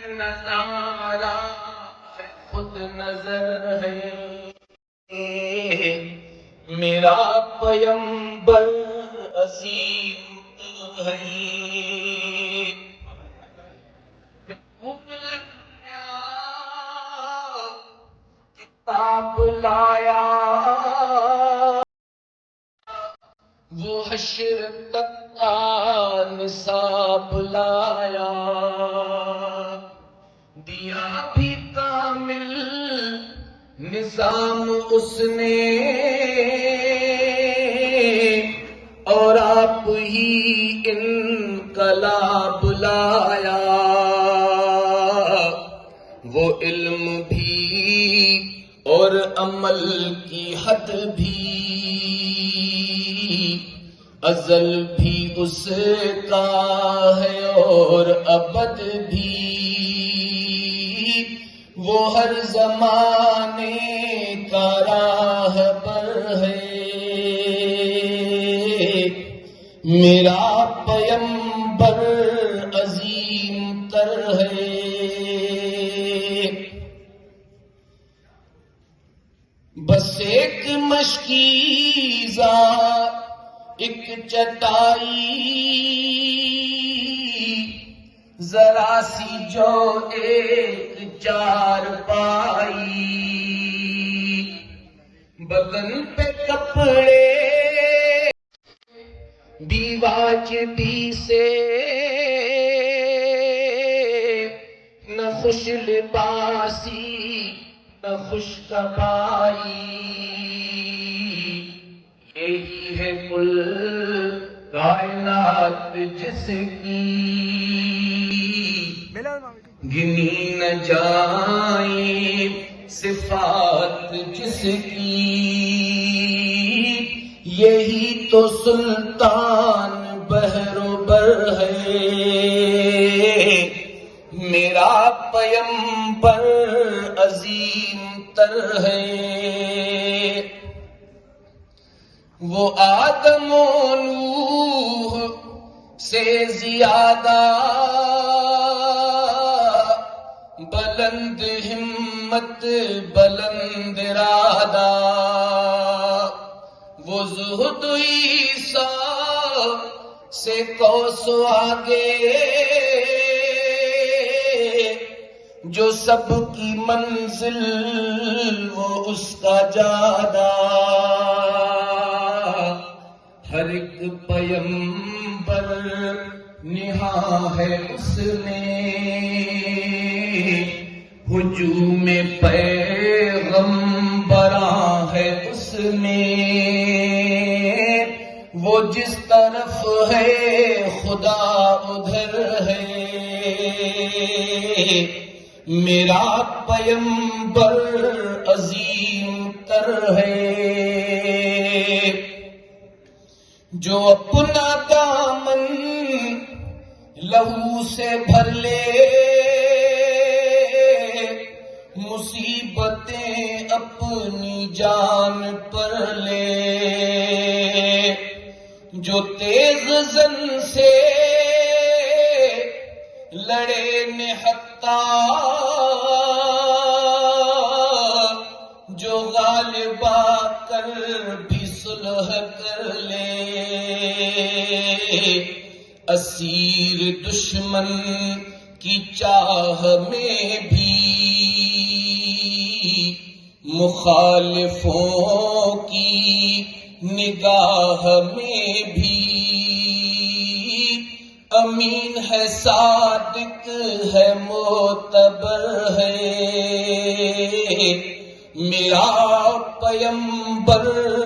نظارہ خود نظر ہے میرا پیمبر عظیم ہے کتاب لایا وہ حشر تک کا نصاب لایا دیا بھی کامل نظام اس نے اور آپ ہی انقلاب لایا وہ علم بھی اور عمل کی حد بھی ازل بھی اس کا ہے اور ابد بھی وہ ہر زمانے کا راہبر ہے میرا پیمبر عظیم تر ہے بس ایک مشکیزہ ایک چٹائی ذرا سی جو ایک چارپائی بدن پہ کپڑے بھی واجبی سے نہ خوش لباسی نہ خوش طبائی یہی ہے کل کائنات جس کی گنی نہ جائیں صفات جس کی یہی تو سلطان بحر و بر ہے میرا پیمبر عظیم تر ہے وہ آدم و نوح سے زیادہ بلند ہمت بلند ارادہ وہ زہد عیسیٰ سے کوسو آگے جو سب کی منزل وہ اس کا جادہ ہر ایک پیمبر نہاں ہے اس میں ہجوم پیغمبراں ہے اس میں وہ جس طرف ہے خدا ادھر ہے میرا پیمبر عظیم تر ہے جو اپنا دامن لہو سے بھر لے مصیبتیں اپنی جان پر لے جو تیز زن سے لڑے نہتا جو غالب آ کر بھی صلح کر لے اسیر دشمن کی چاہ میں بھی مخالفوں کی نگاہ میں بھی امین ہے صادق ہے معتبر ہے میرا پیمبر